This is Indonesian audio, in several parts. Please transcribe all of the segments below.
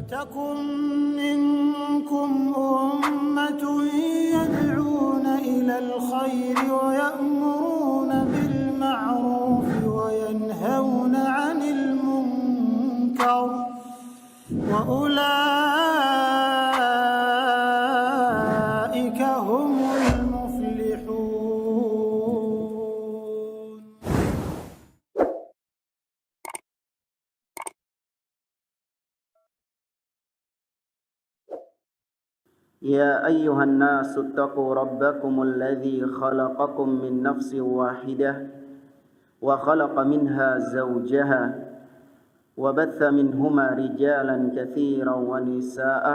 ولتكن منكم أمة يدعون إلى الخير ويأمرون بالمعروف وينهون عن المنكر وأولئك هم المفلحون. يا أيها الناس اتقوا ربكم الذي خلقكم من نفس واحدة وخلق منها زوجها وبث منهما رجالا كثيرا ونساء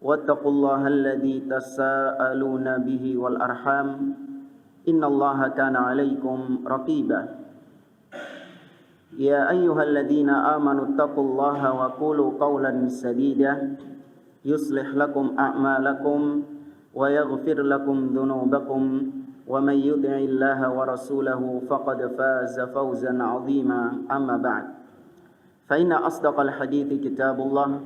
واتقوا الله الذي تساءلون به والأرحام إن الله كان عليكم رقيبا. يا أيها الذين آمنوا اتقوا الله وقولوا قولا سديدا يصلح لكم أعمالكم ويغفر لكم ذنوبكم ومن يطع الله ورسوله فقد فاز فوزا عظيما. أما بعد فإن أصدق الحديث كتاب الله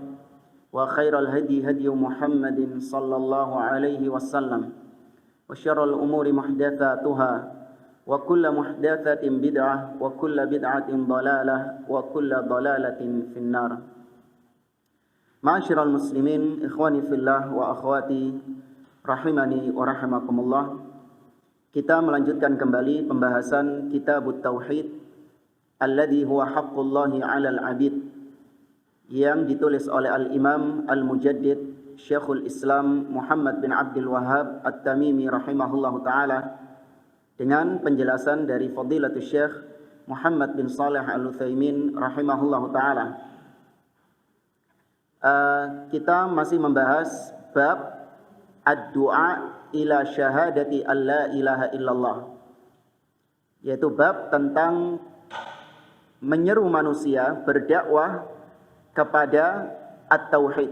وخير الهدي هدي محمد صلى الله عليه وسلم وشر الأمور محدثاتها وكل محدثة بدعة وكل بدعة ضلالة وكل ضلالة في النار. Ma'asyiral muslimin, ikhwani fillah wa akhwati rahimani wa rahimakumullah. Kita melanjutkan kembali pembahasan Kitabut Tauhid alladhi huwa haqqullahi 'alal 'abid yang ditulis oleh Al-Imam Al-Mujaddid Syekhul Islam Muhammad bin Abdul Wahhab At-Tamimi rahimahullahu taala dengan penjelasan dari Fadilatul Syekh Muhammad bin Shalih Al-Utsaimin rahimahullahu taala. Kita masih membahas bab ad-du'a ila syahadati alla ilaha illallah, yaitu bab tentang menyeru manusia berdakwah kepada at-tauhid,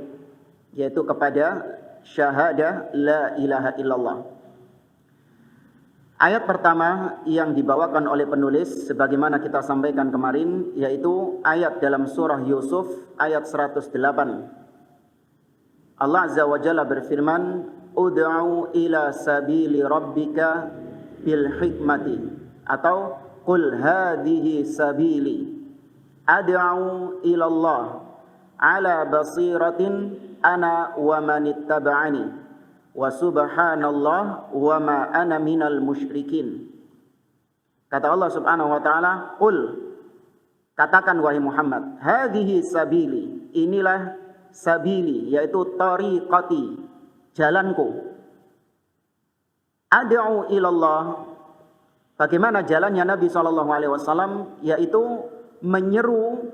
yaitu kepada syahadah la ilaha illallah. Ayat pertama yang dibawakan oleh penulis sebagaimana kita sampaikan kemarin yaitu ayat dalam surah Yusuf ayat 108. Allah Azza wa Jalla berfirman, "Ud'u ila sabili rabbika bil hikmati," atau "Qul hadhihi sabili ad'u ila Allah ala basiratin ana wa manittaba'ani wa subhanallah wa ma ana minal musyrikin." Kata Allah Subhanahu wa taala, "Qul," katakan wahai Muhammad, "hadhihi sabili," inilah sabili, yaitu tariqati, jalanku. Ad'u ilallah, bagaimana jalannya Nabi SAW, yaitu menyeru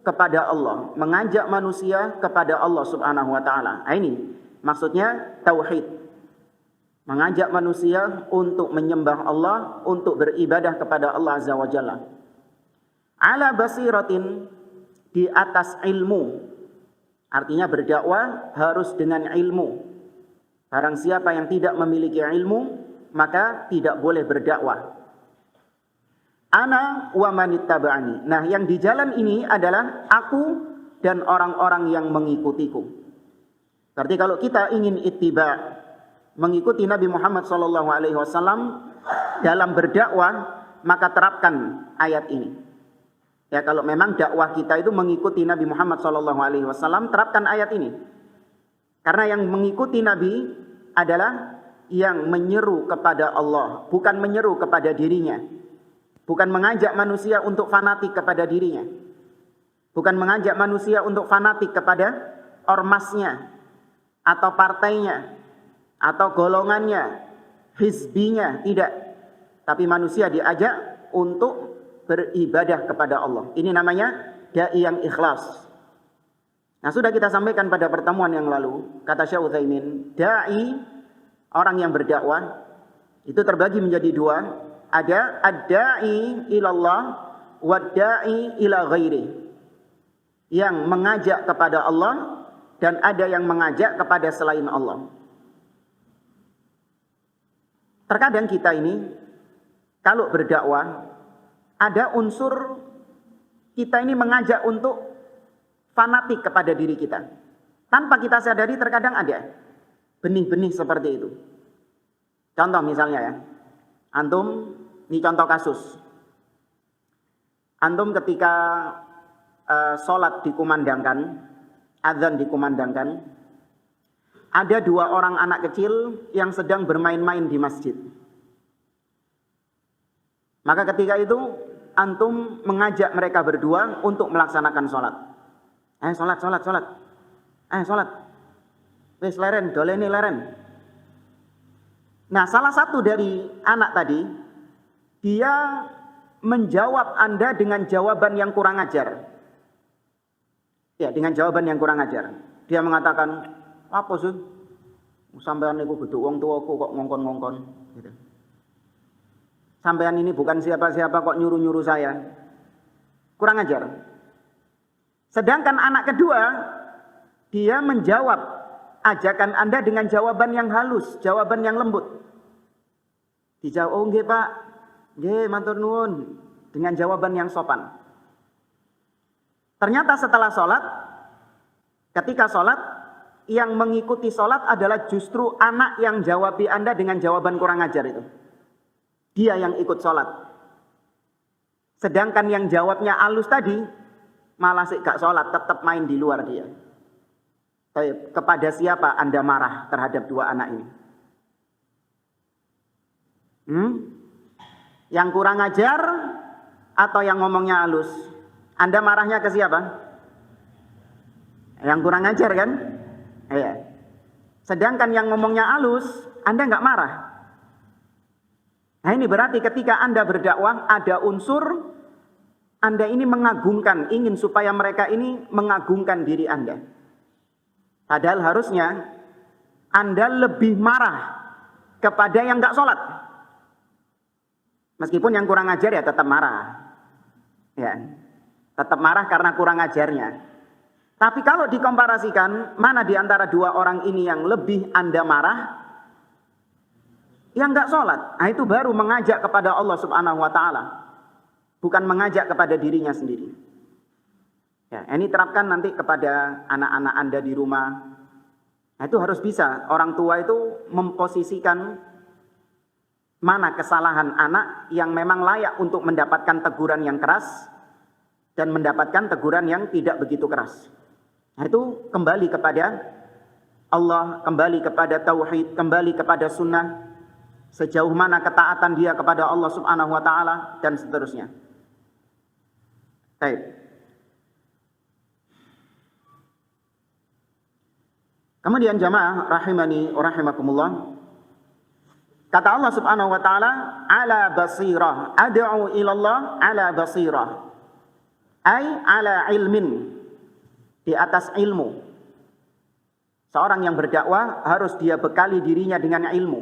kepada Allah, mengajak manusia kepada Allah Subhanahu wa taala. Ini maksudnya tauhid, mengajak manusia untuk menyembah Allah, untuk beribadah kepada Allah Azza wa Jalla. Ala basiratin, di atas ilmu. Artinya berdakwah harus dengan ilmu. Barang siapa yang tidak memiliki ilmu, maka tidak boleh berdakwah. Ana wa manittaba'ani. Nah, yang di jalan ini adalah aku dan orang-orang yang mengikutiku. Berarti kalau kita ingin ittiba, mengikuti Nabi Muhammad SAW dalam berdakwah, maka terapkan ayat ini. Ya, kalau memang dakwah kita itu mengikuti Nabi Muhammad SAW, terapkan ayat ini. Karena yang mengikuti Nabi adalah yang menyeru kepada Allah, bukan menyeru kepada dirinya. Bukan mengajak manusia untuk fanatik kepada dirinya. Bukan mengajak manusia untuk fanatik kepada ormasnya, atau partainya, atau golongannya, hizbinya, tidak. Tapi manusia diajak untuk beribadah kepada Allah. Ini namanya dai yang ikhlas. Nah, sudah kita sampaikan pada pertemuan yang lalu, kata Syekh Utsaimin, dai, orang yang berdakwah, itu terbagi menjadi dua. Ada ad-da'i ilallah wa ad-da'i ila ghairi, yang mengajak kepada Allah dan ada yang mengajak kepada selain Allah. Terkadang kita ini kalau berdakwah ada unsur kita ini mengajak untuk fanatik kepada diri kita. Tanpa kita sadari terkadang ada benih-benih seperti itu. Contoh misalnya ya, antum, ini contoh kasus. Antum ketika sholat dikumandangkan, azan dikumandangkan, ada 2 orang anak kecil yang sedang bermain-main di masjid. Maka ketika itu antum mengajak mereka berdua untuk melaksanakan sholat. Sholat. Wis leren, doleni leren. Nah, salah satu dari anak tadi, dia menjawab Anda dengan jawaban yang kurang ajar. Ya, dengan jawaban yang kurang ajar. Dia mengatakan, apa sih? Sampean niku kudu wong tuaku kok ngongkon-ngongkon gitu. Sampean ini bukan siapa-siapa kok nyuruh-nyuruh saya. Kurang ajar. Sedangkan anak kedua, dia menjawab ajakan Anda dengan jawaban yang halus, jawaban yang lembut. Dijawab, oh nggih Pak, nggih matur nuwun, dengan jawaban yang sopan. Ternyata setelah sholat, ketika sholat, yang mengikuti sholat adalah justru anak yang jawabi Anda dengan jawaban kurang ajar itu. Dia yang ikut sholat. Sedangkan yang jawabnya halus tadi, malah sih gak sholat, tetap main di luar dia. Kepada siapa Anda marah terhadap 2 anak ini? Yang kurang ajar atau yang ngomongnya halus? Anda marahnya ke siapa? Yang kurang ajar kan? Iya. Sedangkan yang ngomongnya halus, Anda nggak marah. Nah ini berarti ketika Anda berdakwah ada unsur Anda ini mengagungkan, ingin supaya mereka ini mengagungkan diri Anda. Padahal harusnya Anda lebih marah kepada yang nggak sholat. Meskipun yang kurang ajar ya tetap marah. Ya, tetap marah karena kurang ajarnya. Tapi kalau dikomparasikan, mana di antara 2 orang ini yang lebih Anda marah? Yang nggak sholat. Nah itu baru mengajak kepada Allah Subhanahu Wa Taala, bukan mengajak kepada dirinya sendiri. Ya, ini terapkan nanti kepada anak-anak Anda di rumah. Nah, itu harus bisa. Orang tua itu memposisikan mana kesalahan anak yang memang layak untuk mendapatkan teguran yang keras dan mendapatkan teguran yang tidak begitu keras. Nah, itu kembali kepada Allah, kembali kepada tauhid, kembali kepada sunnah. Sejauh mana ketaatan dia kepada Allah Subhanahu Wa Taala dan seterusnya. Baik. Kemudian jamaah rahimani wa rahimakumullah, kata Allah Subhanahu wa taala, ala basirah, ad'u ila Allah ala basirah. Ai ala ilmin, di atas ilmu. Seorang yang berdakwah harus dia bekali dirinya dengan ilmu.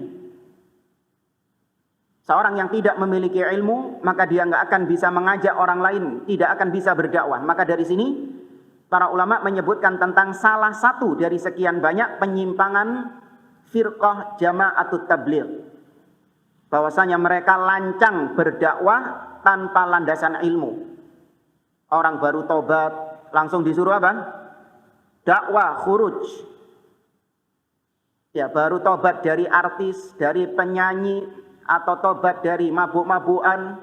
Seorang yang tidak memiliki ilmu, maka dia enggak akan bisa mengajak orang lain, tidak akan bisa berdakwah. Maka dari sini para ulama menyebutkan tentang salah satu dari sekian banyak penyimpangan firqah jama'atut tabligh. Bahwasanya mereka lancang berdakwah tanpa landasan ilmu. Orang baru tobat langsung disuruh apa? Dakwah khuruj. Ya, baru tobat dari artis, dari penyanyi, atau tobat dari mabuk-mabukan,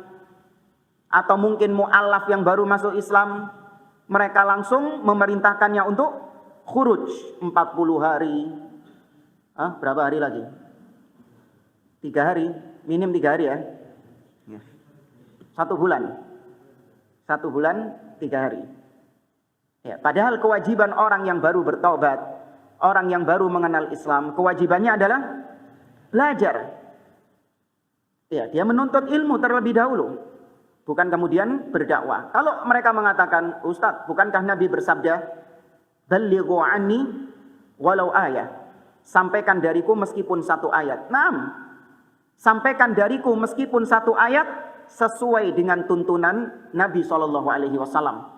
atau mungkin mu'allaf yang baru masuk Islam, mereka langsung memerintahkannya untuk khuruj 40 hari. Berapa hari lagi? 3 hari, minim 3 hari ya. 1 bulan. 1 bulan 3 hari. Ya, padahal kewajiban orang yang baru bertobat, orang yang baru mengenal Islam, kewajibannya adalah belajar. Ya, dia menuntut ilmu terlebih dahulu, bukan kemudian berdakwah. Kalau mereka mengatakan, Ustaz, bukankah Nabi bersabda, "Ballighu anni walau ayah." Sampaikan dariku meskipun 1 ayat. Naam. Sampaikan dariku meskipun 1 ayat sesuai dengan tuntunan Nabi SAW.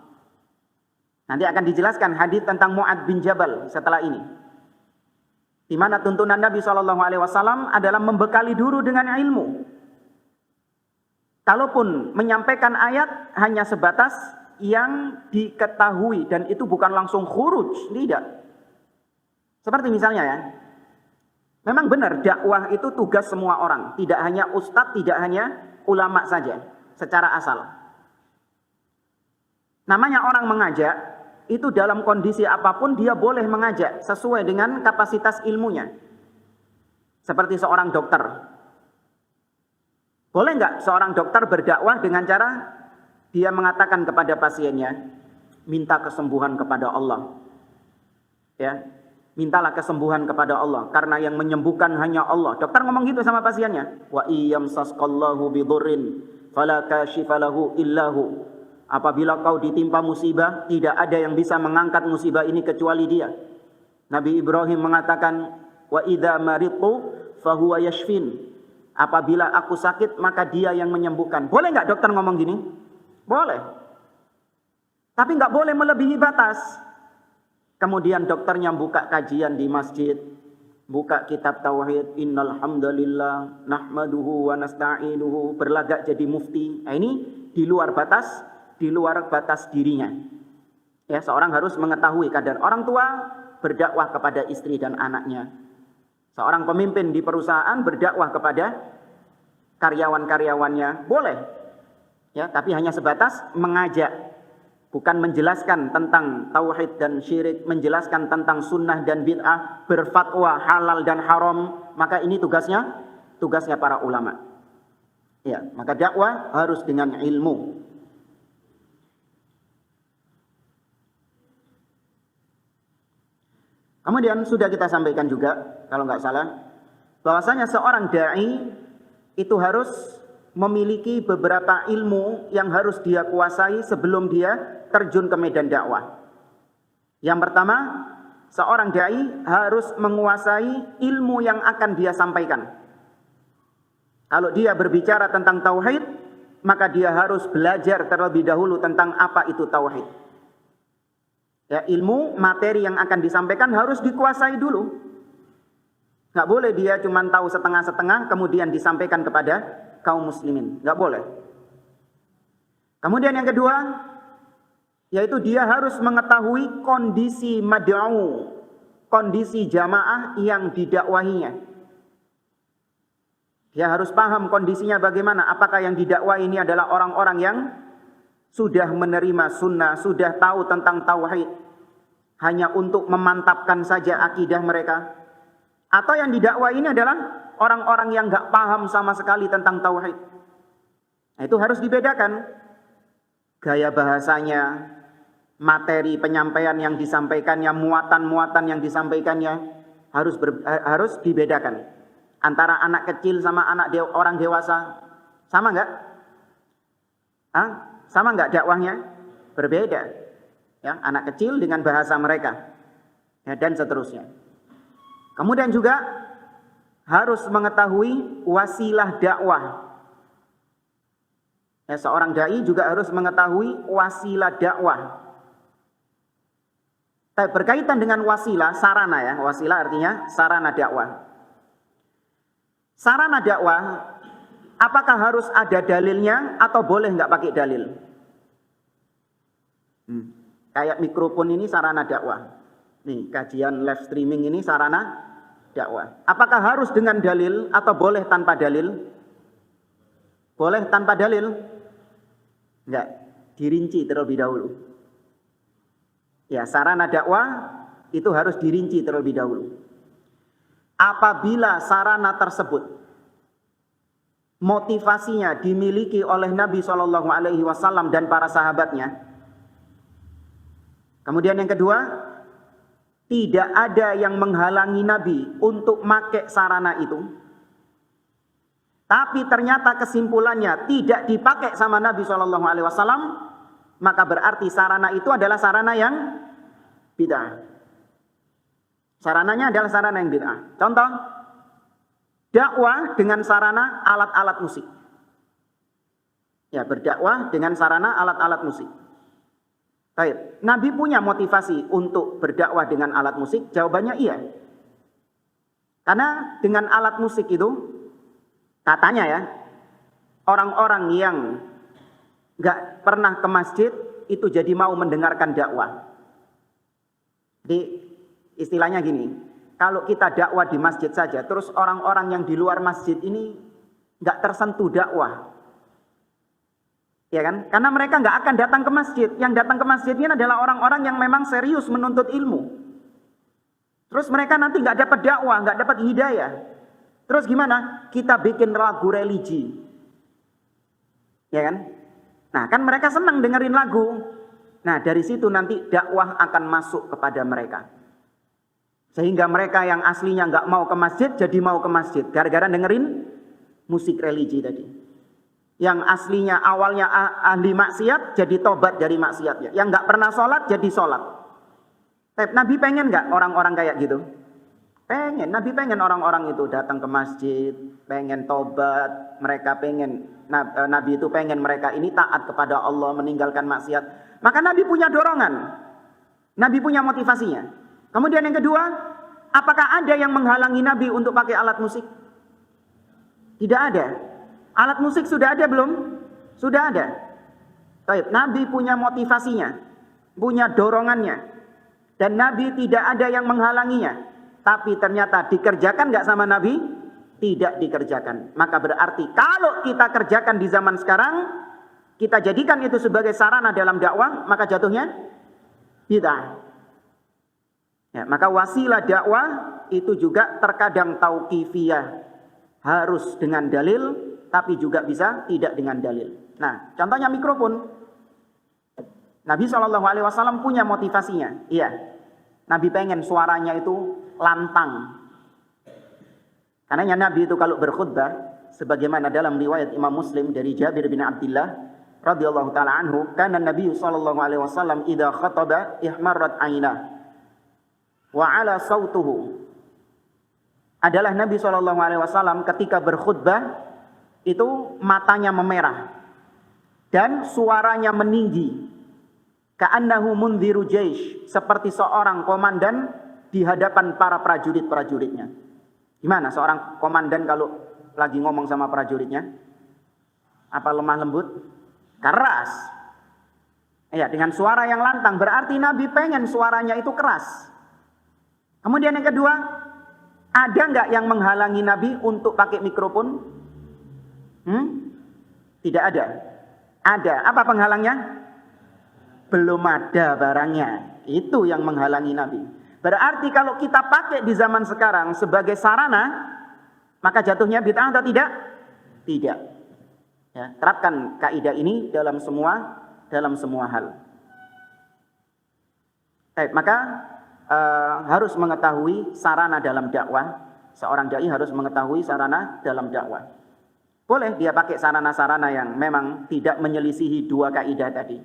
Nanti akan dijelaskan hadis tentang Mu'adz bin Jabal setelah ini. Di mana tuntunan Nabi SAW adalah membekali dulu dengan ilmu. Kalaupun menyampaikan ayat hanya sebatas yang diketahui dan itu bukan langsung khuruj, tidak. Seperti misalnya ya, memang benar dakwah itu tugas semua orang, tidak hanya ustadz, tidak hanya ulama saja secara asal. Namanya orang mengajak, itu dalam kondisi apapun dia boleh mengajak sesuai dengan kapasitas ilmunya. Seperti seorang dokter. Boleh nggak seorang dokter berdakwah dengan cara dia mengatakan kepada pasiennya, minta kesembuhan kepada Allah. Ya, mintalah kesembuhan kepada Allah karena yang menyembuhkan hanya Allah. Dokter ngomong gitu sama pasiennya. Wa iyamsasqallahu bidurrin fala kashifa lahu illahu. Apabila kau ditimpa musibah, tidak ada yang bisa mengangkat musibah ini kecuali Dia. Nabi Ibrahim mengatakan, wa idza maridtu fahuwa yashfin. Apabila aku sakit, maka Dia yang menyembuhkan. Boleh enggak dokter ngomong gini? Boleh. Tapi enggak boleh melebihi batas. Kemudian dokternya buka kajian di masjid, buka kitab tauhid, innal hamdalillah nahmaduhu wa nasta'inuhu, berlagak jadi mufti. Nah, ini di luar batas dirinya. Ya, seorang harus mengetahui kadar. Orang tua berdakwah kepada istri dan anaknya. Seorang pemimpin di perusahaan berdakwah kepada karyawan-karyawannya, boleh. Ya, tapi hanya sebatas mengajak, bukan menjelaskan tentang tauhid dan syirik, menjelaskan tentang sunnah dan bid'ah, berfatwa halal dan haram, maka ini tugasnya para ulama. Ya, maka dakwah harus dengan ilmu. Kemudian sudah kita sampaikan juga, kalau nggak salah, bahwasanya seorang da'i itu harus memiliki beberapa ilmu yang harus dia kuasai sebelum dia terjun ke medan dakwah. Yang pertama, seorang da'i harus menguasai ilmu yang akan dia sampaikan. Kalau dia berbicara tentang tauhid, maka dia harus belajar terlebih dahulu tentang apa itu tauhid. Ya, ilmu materi yang akan disampaikan harus dikuasai dulu. Nggak boleh dia cuma tahu setengah-setengah kemudian disampaikan kepada kaum muslimin. Nggak boleh. Kemudian yang kedua, yaitu dia harus mengetahui kondisi mad'u, kondisi jamaah yang didakwahinya. Dia harus paham kondisinya bagaimana. Apakah yang didakwah ini adalah orang-orang yang sudah menerima sunnah, sudah tahu tentang tauhid, hanya untuk memantapkan saja akidah mereka, atau yang didakwa ini adalah orang-orang yang nggak paham sama sekali tentang tauhid. Nah, itu harus dibedakan. Gaya bahasanya, materi penyampaian yang disampaikannya, muatan-muatan yang disampaikannya harus dibedakan. Antara anak kecil sama orang dewasa, sama nggak? Sama nggak dakwahnya? Berbeda. Ya, anak kecil dengan bahasa mereka, ya, dan seterusnya. Kemudian juga harus mengetahui wasilah dakwah. Ya, seorang dai juga harus mengetahui wasilah dakwah. Berkaitan dengan wasilah, sarana ya. Wasilah artinya sarana dakwah. Sarana dakwah, apakah harus ada dalilnya atau boleh nggak pakai dalil? Kayak mikrofon ini sarana dakwah. Nih, kajian live streaming ini sarana dakwah. Apakah harus dengan dalil atau boleh tanpa dalil? Boleh tanpa dalil? Enggak, dirinci terlebih dahulu. Ya, sarana dakwah itu harus dirinci terlebih dahulu. Apabila sarana tersebut motivasinya dimiliki oleh Nabi SAW dan para sahabatnya. Kemudian yang kedua, tidak ada yang menghalangi Nabi untuk pakai sarana itu. Tapi ternyata kesimpulannya tidak dipakai sama Nabi SAW, maka berarti sarana itu adalah sarana yang bid'ah. Sarananya adalah sarana yang bid'ah. Contoh, dakwah dengan sarana alat-alat musik. Ya, berdakwah dengan sarana alat-alat musik. Baik, Nabi punya motivasi untuk berdakwah dengan alat musik? Jawabannya iya. Karena dengan alat musik itu, katanya ya, orang-orang yang nggak pernah ke masjid itu jadi mau mendengarkan dakwah. Jadi istilahnya gini, kalau kita dakwah di masjid saja, terus orang-orang yang di luar masjid ini nggak tersentuh dakwah, ya kan? Karena mereka nggak akan datang ke masjid. Yang datang ke masjid ini adalah orang-orang yang memang serius menuntut ilmu. Terus mereka nanti nggak dapat dakwah, nggak dapat hidayah. Terus gimana? Kita bikin lagu religi, ya kan? Nah, kan mereka senang dengerin lagu. Nah, dari situ nanti dakwah akan masuk kepada mereka. Sehingga mereka yang aslinya nggak mau ke masjid, jadi mau ke masjid. Gara-gara dengerin musik religi tadi. Yang aslinya awalnya ahli maksiat, jadi tobat dari maksiatnya. Yang nggak pernah sholat, jadi sholat. Nabi pengen nggak orang-orang kayak gitu? Pengen. Nabi pengen orang-orang itu datang ke masjid, pengen tobat. Mereka pengen, Nabi itu pengen mereka ini taat kepada Allah, meninggalkan maksiat. Maka Nabi punya dorongan. Nabi punya motivasinya. Kemudian yang kedua, apakah ada yang menghalangi Nabi untuk pakai alat musik? Tidak ada. Alat musik sudah ada belum? Sudah ada. Baik, Nabi punya motivasinya, punya dorongannya. Dan Nabi tidak ada yang menghalanginya. Tapi ternyata dikerjakan nggak sama Nabi? Tidak dikerjakan. Maka berarti kalau kita kerjakan di zaman sekarang, kita jadikan itu sebagai sarana dalam dakwah, maka jatuhnya bid'ah. Ya, maka wasilah dakwah itu juga terkadang tauqifiyah, harus dengan dalil, tapi juga bisa tidak dengan dalil. Nah, contohnya mikrofon. Nabi SAW punya motivasinya. Iya, Nabi pengen suaranya itu lantang. Karena Nabi itu kalau berkhutbah, sebagaimana dalam riwayat Imam Muslim dari Jabir bin Abdullah radhiyallahu taala anhu, kana Nabi sallallahu alaihi wasallam idza khataba ihmarrat ainah wa ala sautuhu. Adalah Nabi sallallahu alaihi wasallam ketika berkhutbah itu matanya memerah dan suaranya meninggi. Ka'annahu mundhiru jaish, seperti seorang komandan di hadapan para prajurit-prajuritnya. Gimana seorang komandan kalau lagi ngomong sama prajuritnya? Apa lemah lembut? Keras. Ya, dengan suara yang lantang. Berarti Nabi pengen suaranya itu keras. Kemudian yang kedua, ada nggak yang menghalangi Nabi untuk pakai mikrofon? Tidak ada. Ada. Apa penghalangnya? Belum ada barangnya. Itu yang menghalangi Nabi. Berarti kalau kita pakai di zaman sekarang sebagai sarana, maka jatuhnya bid'ah atau tidak? Tidak. Ya, terapkan kaidah ini dalam semua hal. Baik, maka harus mengetahui sarana dalam dakwah. Seorang dai harus mengetahui sarana dalam dakwah. Boleh dia pakai sarana-sarana yang memang tidak menyelisihi dua kaidah tadi.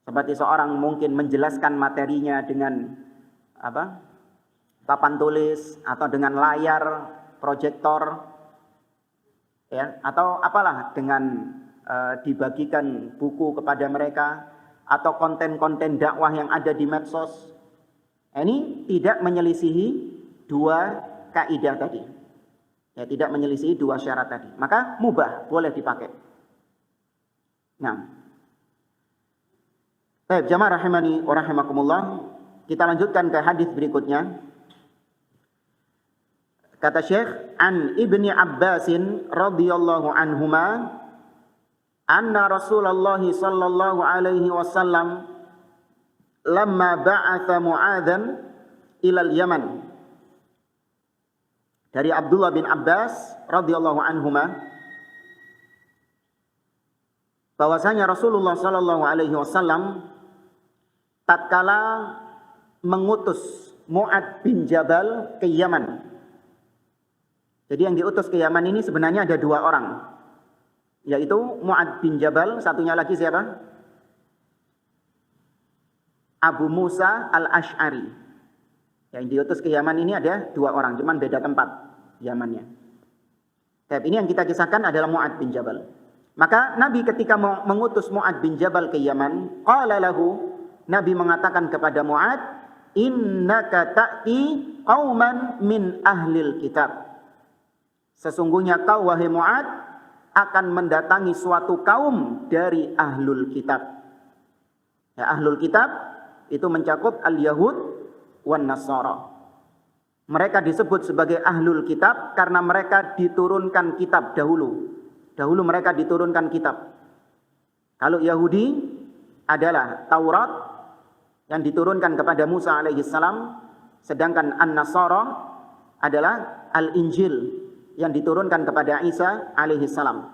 Seperti seorang mungkin menjelaskan materinya dengan papan tulis atau dengan layar proyektor, ya, atau apalah dengan dibagikan buku kepada mereka atau konten-konten dakwah yang ada di medsos. Ini tidak menyelisihi dua kaidah tadi, ya, tidak menyelisihi dua syarat tadi, maka mubah, boleh dipakai. Nah, baik, jamaah rahimani wa rahimakumullah, kita lanjutkan ke hadis berikutnya. Kata Syekh, an Ibni Abbasin radhiyallahu anhuma anna Rasulullah sallallahu alaihi wasallam lamma ba'atha Mu'adzan ila al-Yaman. Dari Abdullah bin Abbas radhiyallahu anhuma, bahwasanya Rasulullah sallallahu alaihi wasallam tatkala mengutus Mu'adz bin Jabal ke Yaman. Jadi yang diutus ke Yaman ini sebenarnya ada dua orang, yaitu Mu'adz bin Jabal, satunya lagi siapa? Abu Musa al-Ash'ari. Yang diutus ke Yaman ini ada dua orang, cuman beda tempat Yamannya. Tapi ini yang kita kisahkan adalah Mu'adz bin Jabal. Maka Nabi ketika mengutus Mu'adz bin Jabal ke Yaman, qala lahu, Nabi mengatakan kepada Mu'adz, innaka ta'ti qauman min ahlil kitab. Sesungguhnya kau wahai Mu'adz akan mendatangi suatu kaum dari ahlul kitab. Ya, ahlul kitab itu mencakup al-Yahud wan Nasara. Mereka disebut sebagai ahlul kitab karena mereka diturunkan kitab dahulu. Dahulu mereka diturunkan kitab. Kalau Yahudi adalah Taurat yang diturunkan kepada Musa alaihissalam, sedangkan An-Nasara adalah Al-Injil yang diturunkan kepada Isa alaihissalam.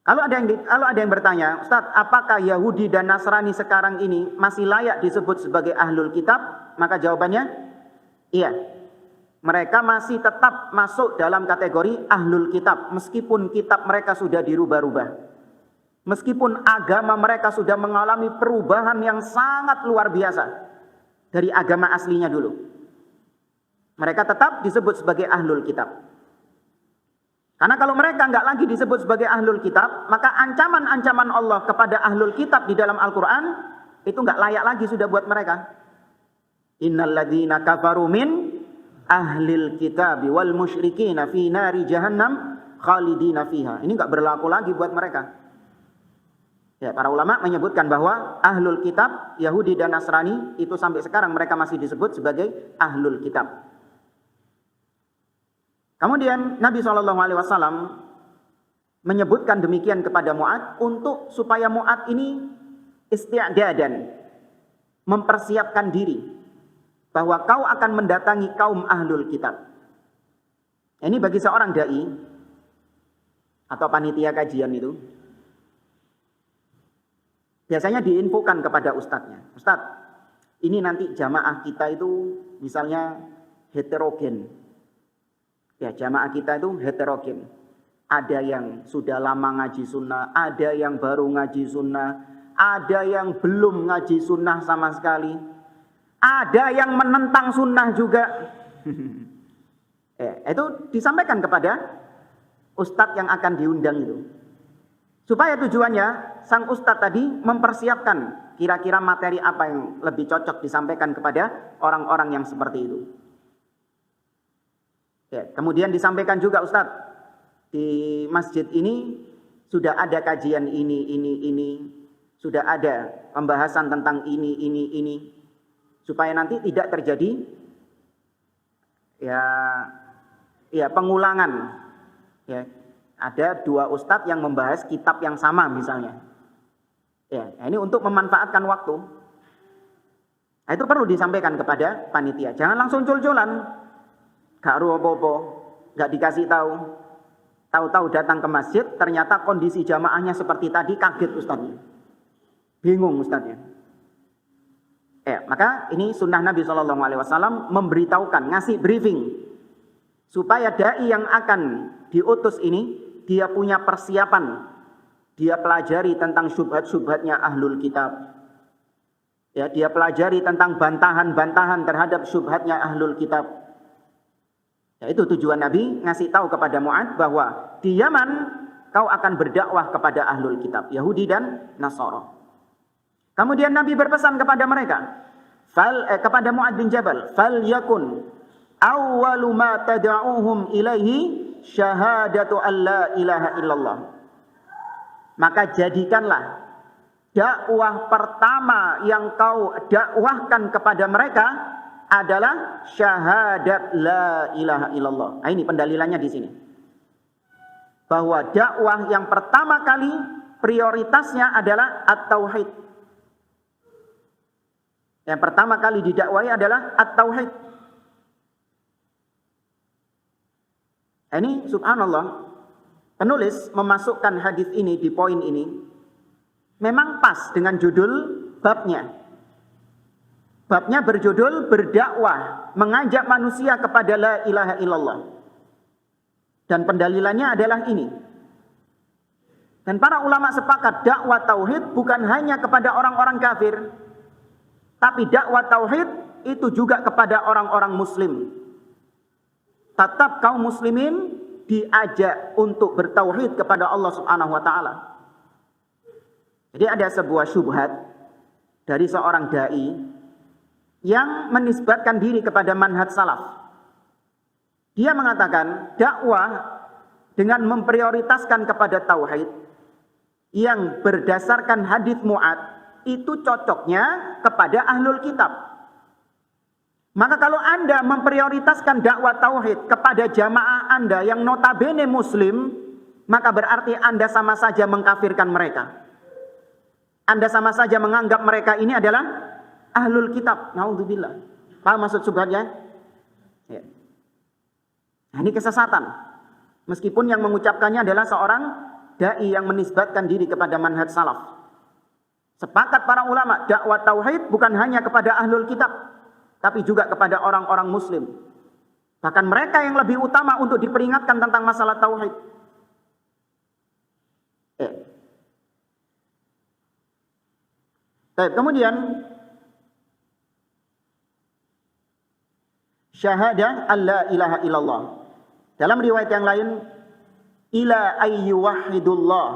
Kalau ada yang bertanya, Ustaz, apakah Yahudi dan Nasrani sekarang ini masih layak disebut sebagai ahlul kitab? Maka jawabannya, iya. Mereka masih tetap masuk dalam kategori ahlul kitab, meskipun kitab mereka sudah dirubah-rubah. Meskipun agama mereka sudah mengalami perubahan yang sangat luar biasa dari agama aslinya dulu. Mereka tetap disebut sebagai ahlul kitab. Karena kalau mereka nggak lagi disebut sebagai ahlul kitab, maka ancaman-ancaman Allah kepada ahlul kitab di dalam Al-Quran itu nggak layak lagi sudah buat mereka. Innal ladzina kafaru min ahlil kitabi wal musyrikina fi nari jahannam khalidina fiha. Ini nggak berlaku lagi buat mereka. Ya, para ulama menyebutkan bahwa ahlul kitab, Yahudi dan Nasrani itu sampai sekarang mereka masih disebut sebagai ahlul kitab. Kemudian Nabi SAW menyebutkan demikian kepada Mu'ad untuk supaya Mu'ad ini isti'dadan, mempersiapkan diri bahwa kau akan mendatangi kaum ahlul kitab. Ini bagi seorang dai atau panitia kajian itu biasanya diinfokan kepada ustadznya. Ustadz, ini nanti jamaah kita itu misalnya heterogen. Ya, jamaah kita itu heterogen. Ada yang sudah lama ngaji sunnah, ada yang baru ngaji sunnah, ada yang belum ngaji sunnah sama sekali, ada yang menentang sunnah juga. Itu disampaikan kepada ustadz yang akan diundang itu. Supaya tujuannya sang ustadz tadi mempersiapkan kira-kira materi apa yang lebih cocok disampaikan kepada orang-orang yang seperti itu. Ya, kemudian disampaikan juga, Ustadz, di masjid ini sudah ada kajian ini, sudah ada pembahasan tentang ini, supaya nanti tidak terjadi ya pengulangan. Ya, ada dua ustadz yang membahas kitab yang sama misalnya. Ya, ini untuk memanfaatkan waktu. Nah, itu perlu disampaikan kepada panitia. Jangan langsung cul-culan. Gak ru apa-apa, gak dikasih tahu. Tahu-tahu datang ke masjid, ternyata kondisi jamaahnya seperti tadi, kaget ustadznya. Bingung ustadznya. Maka ini sunnah Nabi SAW memberitahukan, ngasih briefing. Supaya dai yang akan diutus ini, dia punya persiapan. Dia pelajari tentang syubhat-syubhatnya ahlul kitab. Ya, dia pelajari tentang bantahan-bantahan terhadap syubhatnya ahlul kitab. Ya, itu tujuan Nabi ngasih tahu kepada Mu'ad bahwa di Yaman kau akan berdakwah kepada ahlul kitab, Yahudi dan Nasara. Kemudian Nabi berpesan kepada mereka, kepada Mu'ad bin Jabal, fal yakun awwalu ma tad'uuhum ilaihi syahadatu alla ilaha illallah. Maka jadikanlah dakwah pertama yang kau dakwahkan kepada mereka adalah syahadat la ilaha illallah. Nah, ini pendalilannya di sini. Bahwa dakwah yang pertama kali prioritasnya adalah at-tauhid. Yang pertama kali didakwai adalah at-tauhid. Ini subhanallah, penulis memasukkan hadis ini di poin ini memang pas dengan judul babnya. Babnya berjudul berdakwah, mengajak manusia kepada la ilaha illallah. Dan pendalilannya adalah ini. Dan para ulama sepakat dakwah tauhid bukan hanya kepada orang-orang kafir, tapi dakwah tauhid itu juga kepada orang-orang muslim. Tetap kaum muslimin diajak untuk bertauhid kepada Allah Subhanahu wa taala. Jadi ada sebuah syubhat dari seorang dai yang menisbatkan diri kepada manhaj salaf. Dia mengatakan dakwah dengan memprioritaskan kepada tauhid yang berdasarkan hadis Mu'ad itu cocoknya kepada ahlul kitab. Maka kalau Anda memprioritaskan dakwah tauhid kepada jamaah Anda yang notabene muslim, maka berarti Anda sama saja mengkafirkan mereka. Anda sama saja menganggap mereka ini adalah ahlul kitab. Naudzubillah. Paham maksud subhatnya? Ya. Nah, ini kesesatan. Meskipun yang mengucapkannya adalah seorang dai yang menisbatkan diri kepada manhaj salaf. Sepakat para ulama, dakwah tauhid bukan hanya kepada ahlul kitab, tapi juga kepada orang-orang muslim. Bahkan mereka yang lebih utama untuk diperingatkan tentang masalah tauhid. Kemudian syahadah alla ilaha illallah. Dalam riwayat yang lain, ila ayyuwahidullah.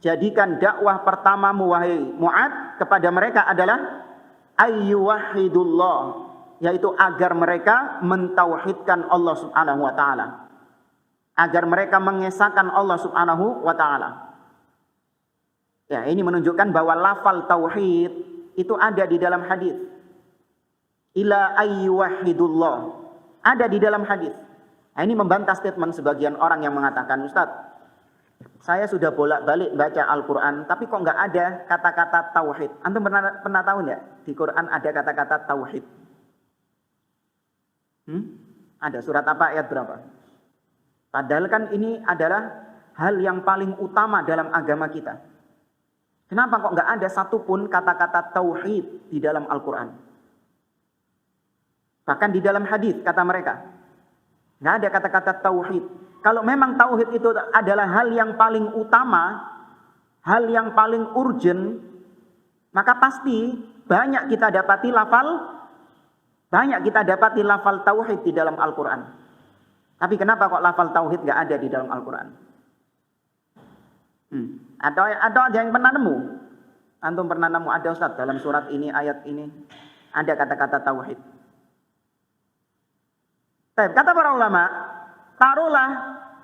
Jadikan dakwah pertamamu wahai Mu'ad kepada mereka adalah ayyuwahidullah, yaitu agar mereka mentauhidkan Allah Subhanahu wa taala. Agar mereka mengesahkan Allah Subhanahu wa taala. Ya, ini menunjukkan bahwa lafal tauhid itu ada di dalam hadis. Ila ayyuwahidullah. Ada di dalam hadis. Nah, ini membantah statement sebagian orang yang mengatakan, Ustaz, saya sudah bolak-balik baca Al-Quran, tapi kok nggak ada kata-kata tauhid. Antum pernah tahu nggak di Quran ada kata-kata tauhid? Ada surat apa, ayat berapa? Padahal kan ini adalah hal yang paling utama dalam agama kita. Kenapa kok nggak ada satupun kata-kata tauhid di dalam Al-Quran? Bahkan di dalam hadis kata mereka, nggak ada kata-kata tauhid. Kalau memang tauhid itu adalah hal yang paling utama, hal yang paling urgent, maka pasti banyak kita dapati lafal tauhid di dalam Al-Quran. Tapi kenapa kok lafal tauhid nggak ada di dalam Al-Quran? Atau ada yang pernah nemu? Antum pernah nemu ada Ustaz dalam surat ini, ayat ini ada kata-kata tauhid. Kata para ulama, taruhlah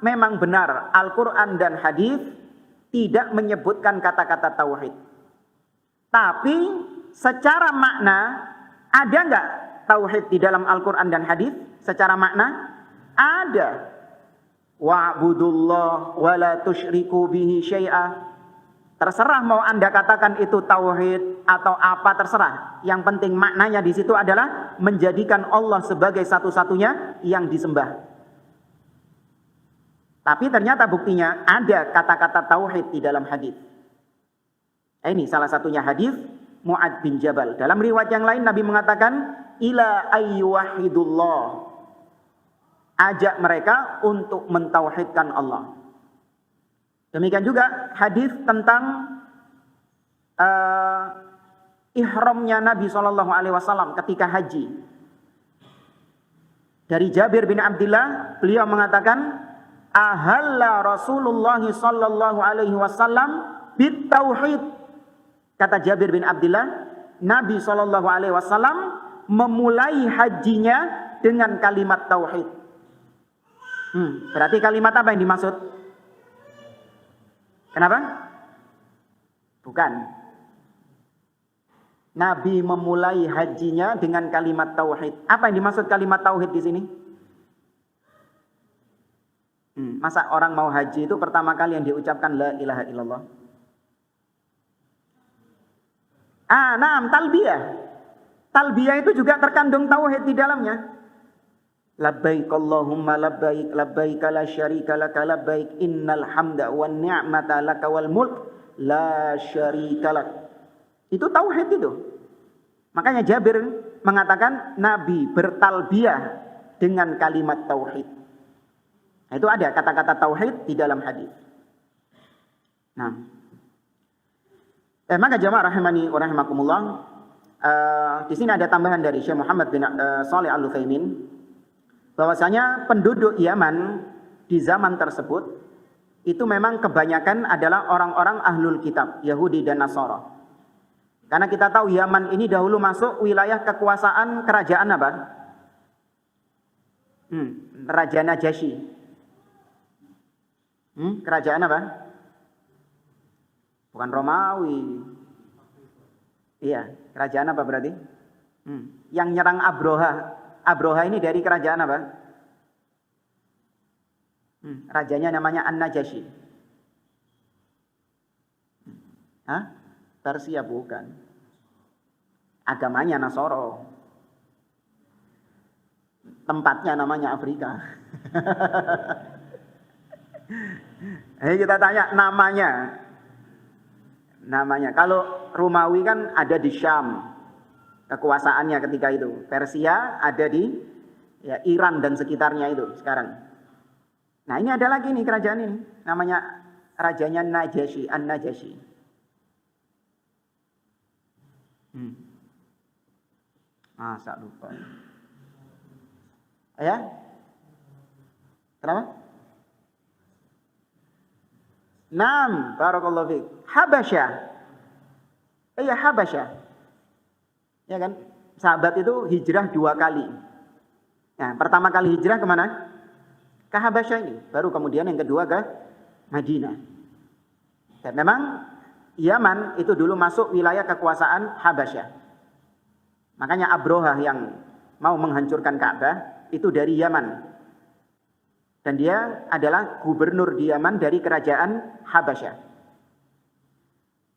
memang benar Al-Quran dan hadis tidak menyebutkan kata-kata tauhid. Tapi secara makna ada nggak tauhid di dalam Al-Quran dan hadis? Secara makna ada. Wa'budullah wa la tusyriku bihi syai'a. Terserah mau Anda katakan itu tauhid atau apa, terserah. Yang penting maknanya di situ adalah menjadikan Allah sebagai satu-satunya yang disembah. Tapi ternyata buktinya ada kata-kata tauhid di dalam hadis. Ini salah satunya hadis Mu'ad bin Jabal. Dalam riwayat yang lain Nabi mengatakan ila ayyuwahidullah. Ajak mereka untuk mentauhidkan Allah. Demikian juga hadis tentang ihramnya Nabi SAW ketika haji. Dari Jabir bin Abdullah, beliau mengatakan, ahalla Rasulullah SAW bitauhid. Kata Jabir bin Abdullah, Nabi SAW memulai hajinya dengan kalimat tauhid. Berarti kalimat apa yang dimaksud? Kenapa? Bukan. Nabi memulai hajinya dengan kalimat tauhid. Apa yang dimaksud kalimat tauhid di sini? Masa orang mau haji itu pertama kali yang diucapkan la ilaha illallah? Naam, talbiyah. Talbiyah itu juga terkandung tauhid di dalamnya. Labbaik Allahumma labbaik, labbaik la syarika laka labbaik, innal hamda wan ni'mata laka wal mulk la syarika lak. Itu tauhid itu. Makanya Jabir mengatakan Nabi bertalbiyah dengan kalimat tauhid. Nah, itu ada kata-kata tauhid di dalam hadis. Nah, maka jamaah rahimani wa rahimakumullah, di sini ada tambahan dari Syekh Muhammad bin Shalih Al-Utsaimin bahwasanya penduduk Yaman di zaman tersebut itu memang kebanyakan adalah orang-orang ahlul kitab, Yahudi dan Nasara. Karena kita tahu Yaman ini dahulu masuk wilayah kekuasaan kerajaan apa? Raja Najasyi. Kerajaan apa? Bukan Romawi. Iya, kerajaan apa berarti? Yang nyerang Abroha. Abroha ini dari kerajaan apa? Rajanya namanya An-Najasyi. Hah? Persia bukan. Agamanya Nasoro. Tempatnya namanya Afrika. Ini kita tanya namanya. Namanya. Kalau Romawi kan ada di Syam. Kekuasaannya ketika itu. Persia ada di Iran dan sekitarnya itu sekarang. Nah, ini ada lagi nih kerajaan ini. Namanya rajanya Najasyi, An-Najasyi. Masa lupa. Ya? Kenapa? Naam, barakallahu fiik. Habasyah. Iya, Habasyah. Ya kan? Sahabat itu hijrah 2 kali. Nah, pertama kali hijrah kemana? Ke Habasyah ini. Baru kemudian yang kedua ke Madinah. Dan memang Yaman itu dulu masuk wilayah kekuasaan Habasyah. Makanya Abroha yang mau menghancurkan Ka'bah itu dari Yaman. Dan dia adalah gubernur di Yaman dari kerajaan Habasyah.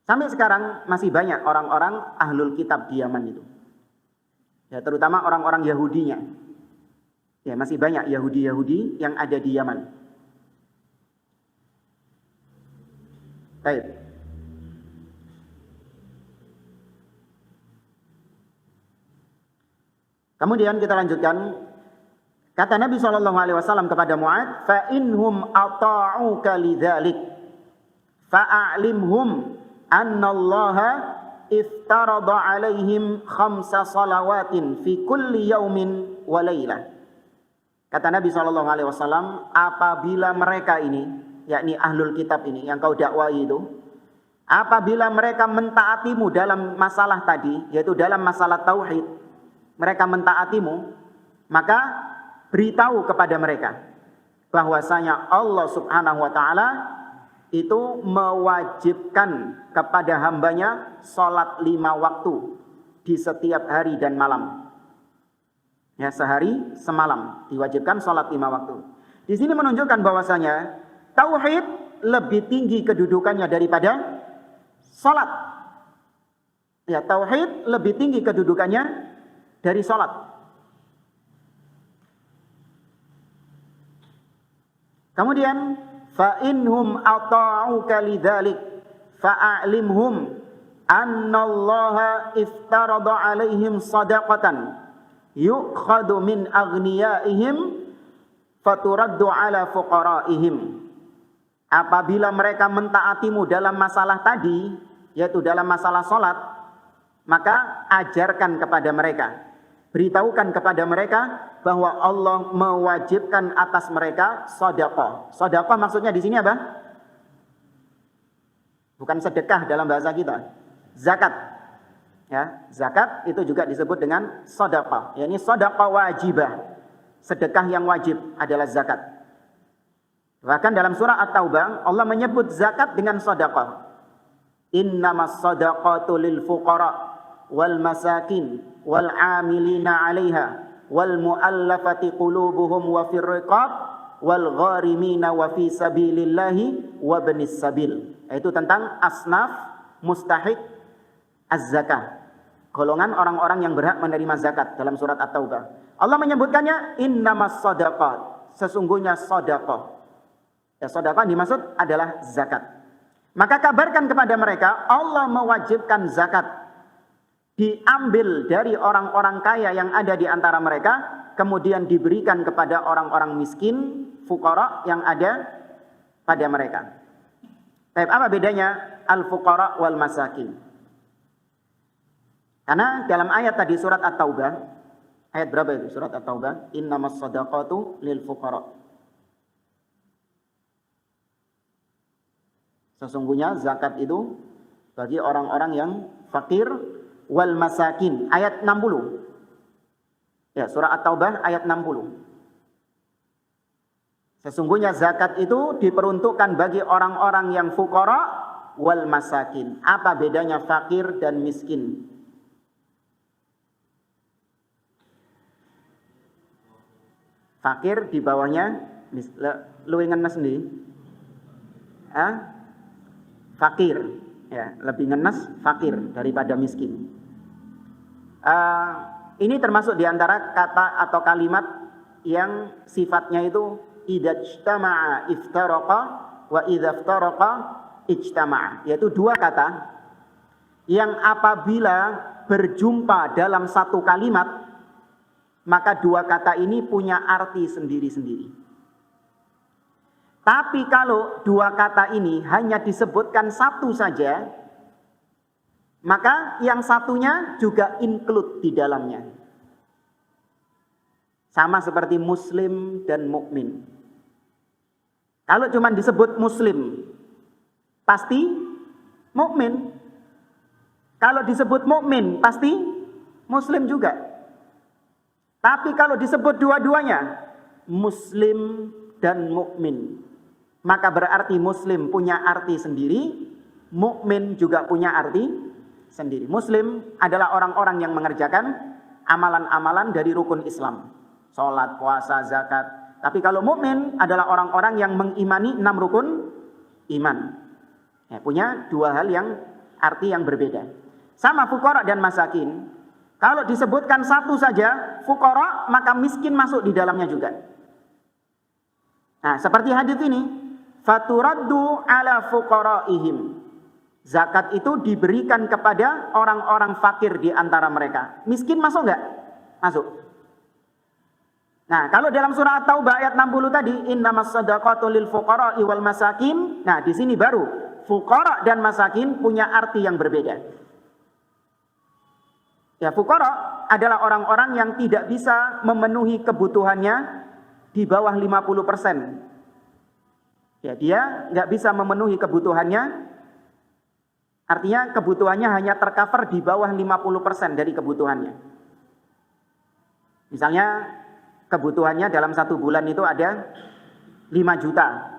Sampai sekarang masih banyak orang-orang ahlul kitab di Yaman itu. Ya, terutama orang-orang Yahudinya. Ya, masih banyak Yahudi-Yahudi yang ada di Yaman. Baik. Kemudian kita lanjutkan. Kata Nabi SAW kepada Mu'adz, fa inhum ata'uka lidzalik fa'alimhum annallaha iftarada 'alaihim 5 salawatin fi kulli yaumin wa lailah. Kata Nabi SAW, apabila mereka ini, yakni ahlul kitab ini yang kau dakwai itu, apabila mereka mentaatimu dalam masalah tadi, yaitu dalam masalah tauhid, mereka mentaatimu, maka beritahu kepada mereka bahwasanya Allah Subhanahu wa taala itu mewajibkan kepada hambanya salat 5 waktu di setiap hari dan malam. Ya, sehari semalam diwajibkan salat 5 waktu. Di sini menunjukkan bahwasanya tauhid lebih tinggi kedudukannya daripada salat. Ya, tauhid lebih tinggi kedudukannya dari salat. Kemudian fa inhum ata'uka lidzalik fa'alimhum annallaha iftarada 'alaihim shadaqatan yukhadu min aghniyaihim faturaddu 'ala fuqaraihim. Apabila mereka mentaatimu dalam masalah tadi, yaitu dalam masalah salat, maka ajarkan kepada mereka, beritahukan kepada mereka bahwa Allah mewajibkan atas mereka sedekah. Sedekah maksudnya di sini apa? Bukan sedekah dalam bahasa kita. Zakat. Ya, zakat itu juga disebut dengan sedekah. Yakni sedekah wajibah. Sedekah yang wajib adalah zakat. Bahkan dalam surah At-Taubah Allah menyebut zakat dengan sedekah. Innamas shadaqatu lil fuqara wal masakin wal 'amilina 'alaiha wal mu'allafati qulubuhum wa fir riqab wal gharimina wa fi sabilillahi wa ibnis sabil. Itu tentang asnaf mustahiq az-zakah. Golongan orang-orang yang berhak menerima zakat dalam surat At-Taubah. Allah menyebutkannya innamas shadaqat, sesungguhnya sedekah. Ya, sedekah dimaksud adalah zakat. Maka kabarkan kepada mereka Allah mewajibkan zakat diambil dari orang-orang kaya yang ada di antara mereka, kemudian diberikan kepada orang-orang miskin, fuqara yang ada pada mereka. Tapi apa bedanya al-fuqara wal masakin? Karena dalam ayat tadi surat At-Taubah, ayat berapa itu surat At-Taubah? Innamas shadaqatu lil fuqara. Sesungguhnya zakat itu bagi orang-orang yang fakir wal masakin. Ayat 60. Ya, surah At-Taubah ayat 60. Sesungguhnya zakat itu diperuntukkan bagi orang-orang yang fuqara wal masakin. Apa bedanya fakir dan miskin? Fakir di bawahnya lu ngenes nih. Fakir, ya, lebih ngenes fakir daripada miskin. Ini termasuk di antara kata atau kalimat yang sifatnya itu idza ijtama'a iftaraqa wa idza iftaraqa ijtama'a, yaitu dua kata yang apabila berjumpa dalam satu kalimat, maka dua kata ini punya arti sendiri-sendiri. Tapi kalau dua kata ini hanya disebutkan satu saja, maka yang satunya juga include di dalamnya. Sama seperti muslim dan mukmin. Kalau cuma disebut muslim, pasti mukmin. Kalau disebut mukmin, pasti muslim juga. Tapi kalau disebut dua-duanya, muslim dan mukmin, maka berarti muslim punya arti sendiri, mukmin juga punya arti sendiri. Muslim adalah orang-orang yang mengerjakan amalan-amalan dari rukun Islam, sholat, puasa, zakat. Tapi kalau mukmin adalah orang-orang yang mengimani 6 rukun iman. Ya, punya dua hal yang arti yang berbeda. Sama fuqara dan masakin. Kalau disebutkan satu saja, fuqara, maka miskin masuk di dalamnya juga. Nah, seperti hadis ini, faturaddu ala fuqaraihim. Zakat itu diberikan kepada orang-orang fakir di antara mereka. Miskin masuk enggak? Masuk. Nah, kalau dalam surah At-Taubah ayat 60 tadi, innamas shadaqatu lil fuqara'i wal masakin. Nah, di sini baru fuqara dan masakin punya arti yang berbeda. Ya, fuqara adalah orang-orang yang tidak bisa memenuhi kebutuhannya di bawah 50%. Ya, dia nggak bisa memenuhi kebutuhannya. Artinya kebutuhannya hanya tercover di bawah 50% dari kebutuhannya. Misalnya kebutuhannya dalam 1 bulan itu ada 5 juta.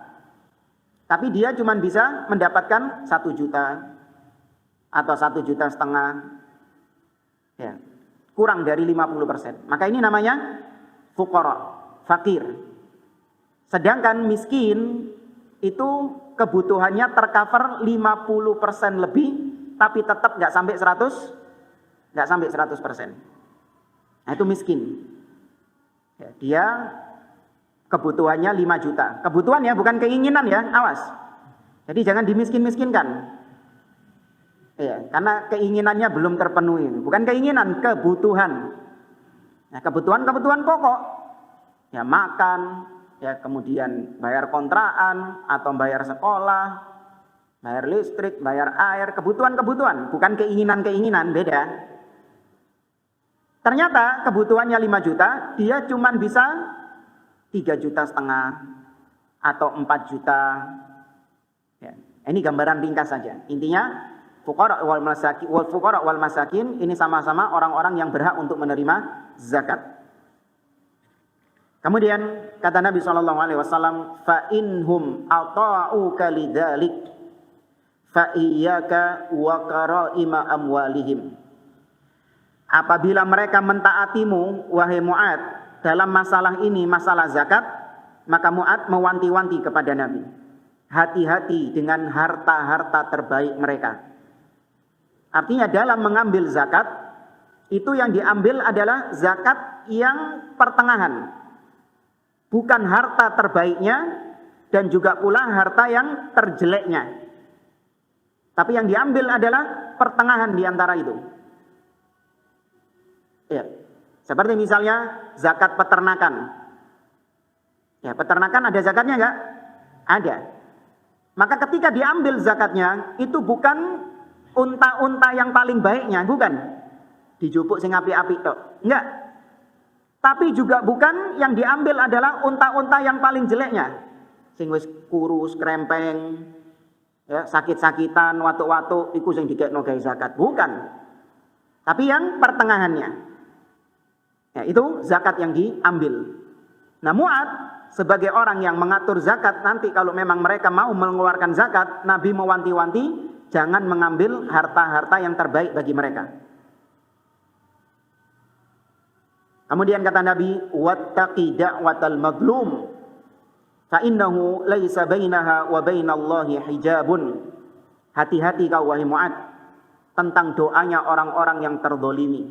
Tapi dia cuma bisa mendapatkan 1 juta atau 1,5 juta. Ya, kurang dari 50%. Maka ini namanya fuqara, fakir. Sedangkan miskin itu kebutuhannya tercover 50% lebih, tapi tetap nggak sampai 100%. Nah, itu miskin. Ya, dia kebutuhannya 5 juta. Kebutuhan ya, bukan keinginan ya, awas. Jadi jangan dimiskin-miskinkan. Ya, karena keinginannya belum terpenuhi. Bukan keinginan, kebutuhan. Nah, kebutuhan pokok. Ya, makan, ya, kemudian bayar kontrakan atau bayar sekolah, bayar listrik, bayar air, kebutuhan-kebutuhan, bukan keinginan-keinginan, beda. Ternyata kebutuhannya 5 juta, dia cuma bisa 3,5 juta atau 4 juta. Ya, ini gambaran ringkas saja. Intinya fuqara wal masakin ini sama-sama orang-orang yang berhak untuk menerima zakat. Kemudian kata Nabi SAW, fa inhum ata'uka lidzalik fa iyyaka wa qara'ima amwalihim. Apabila mereka mentaatimu wahai Mu'ad dalam masalah ini, masalah zakat, maka Mu'ad mewanti-wanti kepada Nabi, hati-hati dengan harta-harta terbaik mereka. Artinya dalam mengambil zakat, itu yang diambil adalah zakat yang pertengahan. Bukan harta terbaiknya dan juga pula harta yang terjeleknya. Tapi yang diambil adalah pertengahan di antara itu. Ya. Seperti misalnya zakat peternakan. Ya, peternakan ada zakatnya enggak? Ada. Maka ketika diambil zakatnya, itu bukan unta-unta yang paling baiknya, bukan. Dijupuk sing api-api tok. Enggak. Tapi juga bukan yang diambil adalah unta-unta yang paling jeleknya. Sing wis kurus, krempeng, ya, sakit-sakitan, watuk-watuk, iku sing dikekno gawe zakat. Bukan. Tapi yang pertengahannya. Ya, itu zakat yang diambil. Nah, Mu'ad sebagai orang yang mengatur zakat, nanti kalau memang mereka mau mengeluarkan zakat, Nabi mewanti-wanti jangan mengambil harta-harta yang terbaik bagi mereka. Kemudian kata Nabi, wattaqi da'watal madlum fa innahu laisa bainaha wa bainallahi hijabun. Hati-hati kau wahai Mu'ad tentang doanya orang-orang yang terzalimi.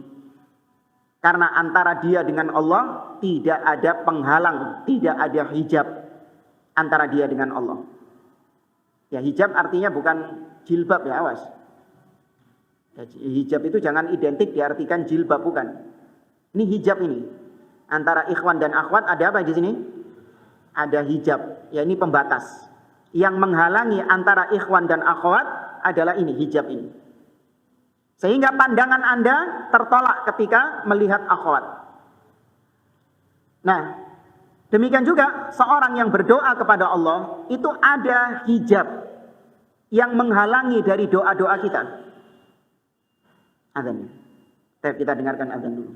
Karena antara dia dengan Allah tidak ada penghalang, tidak ada hijab antara dia dengan Allah. Ya, hijab artinya bukan jilbab ya, awas. Hijab itu jangan identik diartikan jilbab, bukan. Ini hijab ini. Antara ikhwan dan akhwat ada apa di sini? Ada hijab. Ya, ini pembatas. Yang menghalangi antara ikhwan dan akhwat adalah ini, hijab ini. Sehingga pandangan Anda tertolak ketika melihat akhwat. Nah, demikian juga seorang yang berdoa kepada Allah itu ada hijab yang menghalangi dari doa-doa kita. Azan. Kita dengarkan azan dulu.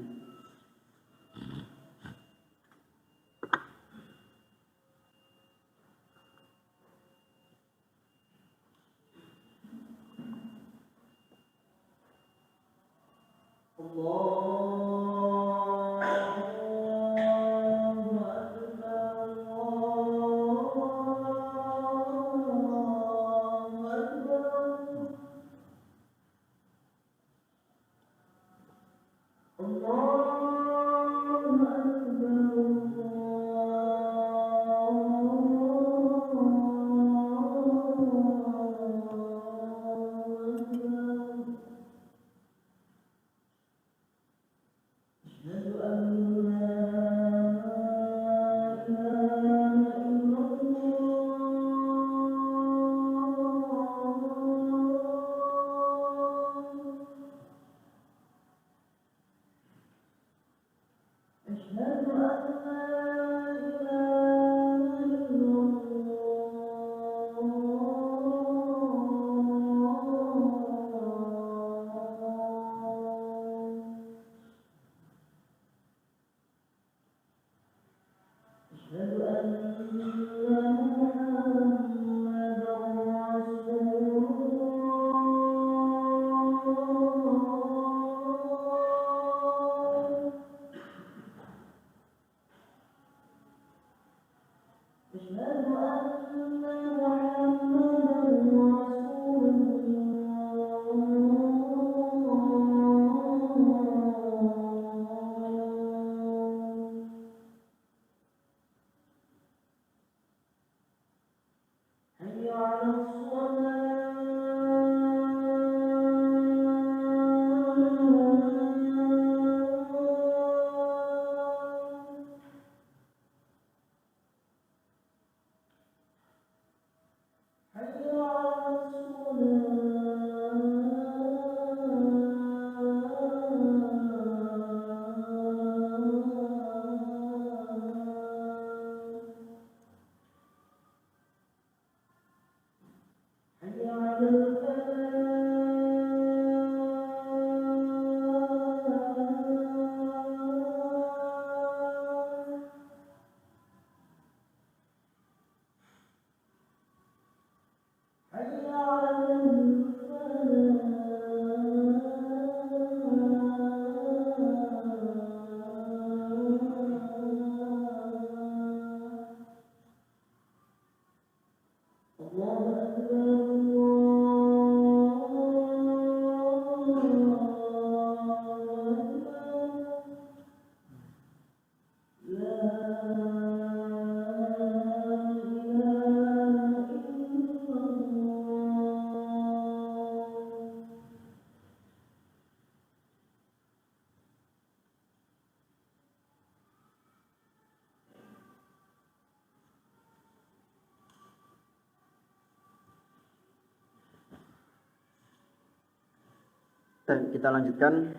Kita lanjutkan.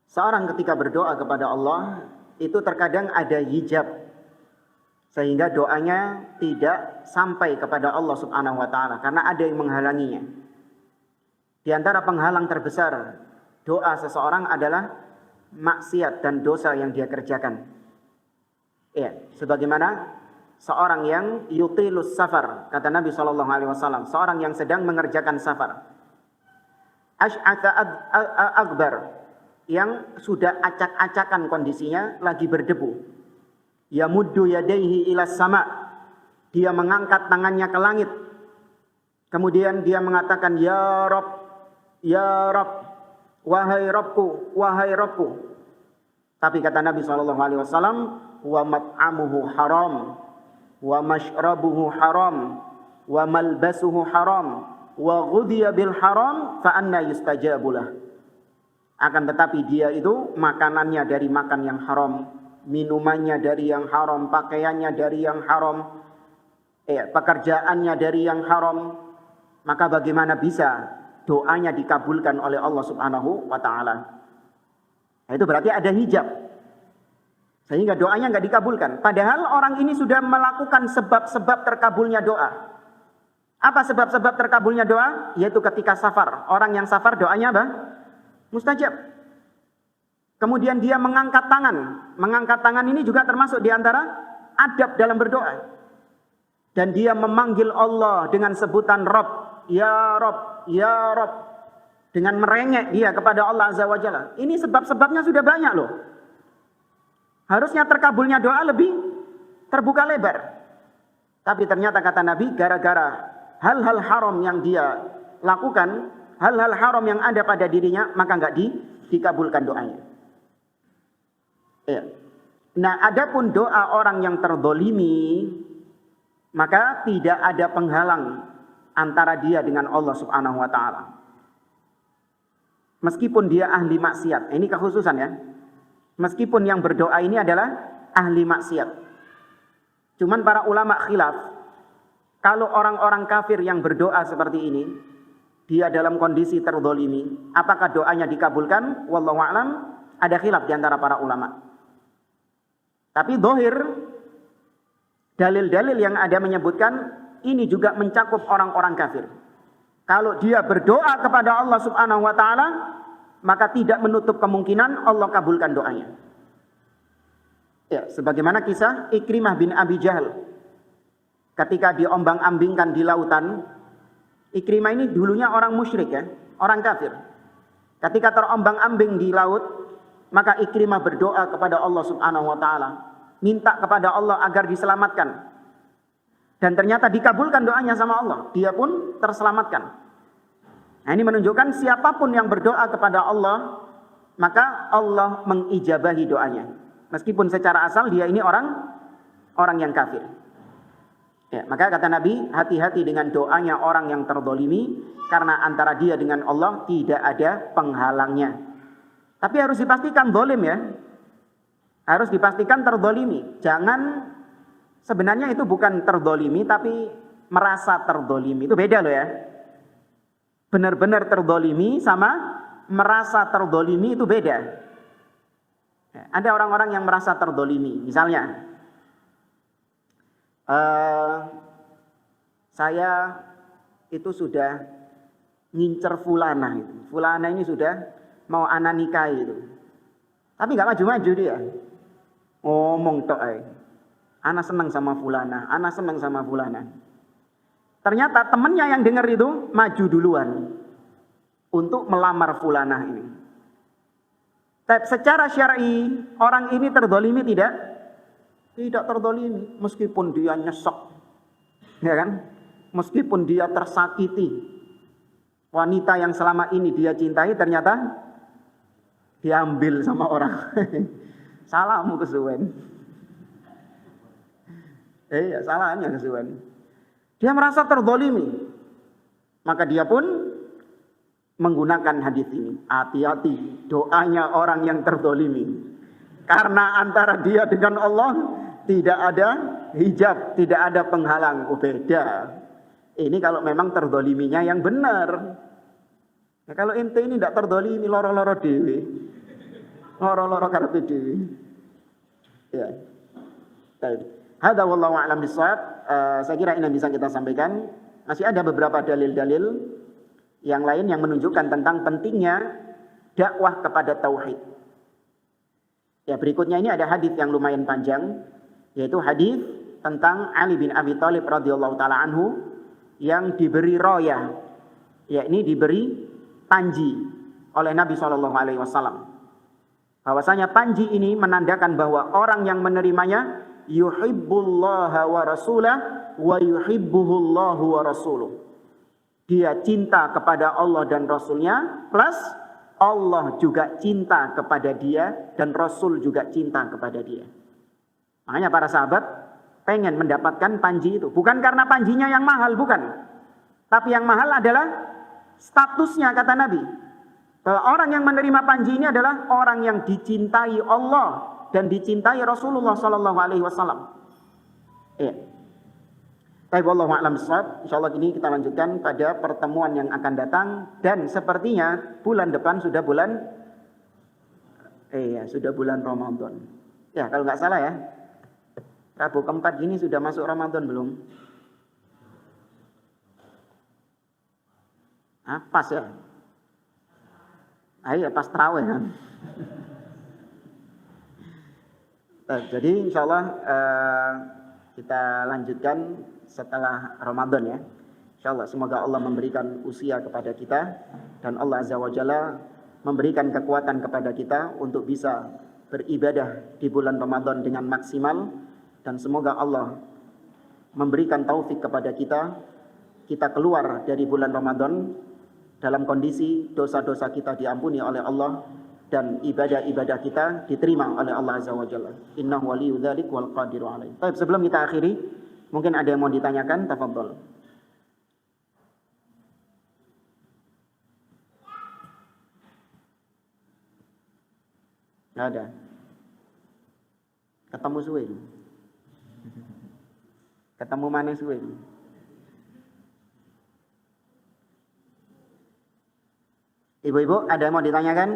Seorang ketika berdoa kepada Allah itu terkadang ada hijab sehingga doanya tidak sampai kepada Allah Subhanahu wa taala karena ada yang menghalanginya. Di antara penghalang terbesar doa seseorang adalah maksiat dan dosa yang dia kerjakan. Ya, sebagaimana seorang yang yutilus safar, kata Nabi SAW, seorang yang sedang mengerjakan safar. Ash'atha akbar, yang sudah acak-acakan kondisinya, lagi berdebu. Yamuddu yadaihi ilas sama. Dia mengangkat tangannya ke langit. Kemudian dia mengatakan, ya Rabb, wahai Rabbku, wahai Rabbku. Tapi kata Nabi SAW, wa mat'amuhu haram, wa mashrabuhu haram, wa malbasuhu haram, wa ghudhiya bil haram, fa anna yustajabulah. Akan tetapi dia itu makanannya dari makan yang haram, minumannya dari yang haram, pakaiannya dari yang haram, pekerjaannya dari yang haram. Maka bagaimana bisa doanya dikabulkan oleh Allah Subhanahu wa ta'ala? Nah, itu berarti ada hijab, sehingga doanya nggak dikabulkan. Padahal orang ini sudah melakukan sebab-sebab terkabulnya doa. Apa sebab-sebab terkabulnya doa? Yaitu ketika safar. Orang yang safar doanya apa? Mustajab. Kemudian dia mengangkat tangan. Mengangkat tangan ini juga termasuk diantara adab dalam berdoa. Dan dia memanggil Allah dengan sebutan Rabb. Ya Rabb, ya Rabb. Dengan merengek dia kepada Allah Azza wa Jalla. Ini sebab-sebabnya sudah banyak loh. Harusnya terkabulnya doa lebih terbuka lebar. Tapi ternyata kata Nabi, gara-gara hal-hal haram yang dia lakukan, hal-hal haram yang ada pada dirinya, maka nggak dikabulkan doanya. Ya. Nah, adapun doa orang yang terdolimi, maka tidak ada penghalang antara dia dengan Allah Subhanahu wa ta'ala. Meskipun dia ahli maksiat. Ini kekhususan ya. Meskipun yang berdoa ini adalah ahli maksiat. Cuman para ulama khilaf. Kalau orang-orang kafir yang berdoa seperti ini, dia dalam kondisi terdolimi, apakah doanya dikabulkan? Wallahu a'lam, ada khilaf di antara para ulama. Tapi zahir, dalil-dalil yang ada menyebutkan ini juga mencakup orang-orang kafir. Kalau dia berdoa kepada Allah Subhanahu wa ta'ala, maka tidak menutup kemungkinan Allah kabulkan doanya. Ya, sebagaimana kisah Ikrimah bin Abi Jahal. Ketika diombang-ambingkan di lautan, Ikrimah ini dulunya orang musyrik ya, orang kafir. Ketika terombang-ambing di laut, maka Ikrimah berdoa kepada Allah Subhanahu wa ta'ala, minta kepada Allah agar diselamatkan. Dan ternyata dikabulkan doanya sama Allah. Dia pun terselamatkan. Nah, ini menunjukkan siapapun yang berdoa kepada Allah, maka Allah mengijabahi doanya. Meskipun secara asal dia ini orang yang kafir. Ya, maka kata Nabi, hati-hati dengan doanya orang yang terdolimi, karena antara dia dengan Allah tidak ada penghalangnya. Tapi harus dipastikan dolim ya. Harus dipastikan terdolimi. Jangan, sebenarnya itu bukan terdolimi, tapi merasa terdolimi. Itu beda loh ya. Benar-benar terdolimi sama merasa terdolimi itu beda. Ada orang-orang yang merasa terdolimi. Misalnya, saya itu sudah ngincer fulana. Fulana ini sudah mau ana nikahi itu. Tapi gak maju-maju dia. Ngomong tok ae. Ana senang sama fulana, ana senang sama fulana. Ternyata temannya yang dengar itu maju duluan untuk melamar fulanah ini. Tapi secara syar'i orang ini terdolimi tidak? Tidak terdolimi, meskipun dia nyesek, ya kan? Meskipun dia tersakiti, wanita yang selama ini dia cintai ternyata diambil sama orang. Salahmu kesuwen. Iya, salahnya kesuwen. Dia merasa terdolimi, maka dia pun menggunakan hadis ini. Hati-hati doanya orang yang terdolimi, karena antara dia dengan Allah tidak ada hijab, tidak ada penghalang. Oh, beda. Ini kalau memang terdoliminya yang benar. Nah, kalau ente ini tidak terdolimi, loro-loro dewi, loro-loro karepe dewi. Ya. Baik. Hada wallahu a'lam bishawab. Saya kira ini yang bisa kita sampaikan. Masih ada beberapa dalil-dalil yang lain yang menunjukkan tentang pentingnya dakwah kepada tauhid. Ya, berikutnya ini ada hadis yang lumayan panjang, yaitu hadis tentang Ali bin Abi Thalib radhiyallahu taala anhu yang diberi royah, yakni diberi panji oleh Nabi SAW. Bahwasanya panji ini menandakan bahwa orang yang menerimanya yuhibbullaha wa rasulah wa yuhibbuhullahu wa rasuluh. Dia cinta kepada Allah dan Rasulnya, plus Allah juga cinta kepada dia dan Rasul juga cinta kepada dia. Makanya para sahabat pengen mendapatkan panji itu. Bukan karena panjinya yang mahal, bukan. Tapi yang mahal adalah statusnya, kata Nabi. Bahwa orang yang menerima panji ini adalah orang yang dicintai Allah dan dicintai Rasulullah sallallahu alaihi wasallam. Iya. Baik, wallahu a'lam bishawab. Insyaallah ini kita lanjutkan pada pertemuan yang akan datang dan sepertinya bulan depan sudah bulan Ramadan. Ya, kalau nggak salah ya. Rabu keempat gini sudah masuk Ramadan belum? Pas ya. Iya, pas tarawih kan. Jadi insyaallah kita lanjutkan setelah Ramadan ya. Insyaallah semoga Allah memberikan usia kepada kita dan Allah Azza wa Jalla memberikan kekuatan kepada kita untuk bisa beribadah di bulan Ramadan dengan maksimal dan semoga Allah memberikan taufik kepada kita keluar dari bulan Ramadan dalam kondisi dosa-dosa kita diampuni oleh Allah dan ibadah-ibadah kita diterima oleh Allah Azza wa Jalla. Innahu waliyyu dzalik wal qadiru alaih. Baik, sebelum kita akhiri, mungkin ada yang mau ditanyakan, tafadhol. Enggak ada. Ketemu suwe. Ketemu mana suwe. Ibu-ibu, ada yang mau ditanyakan?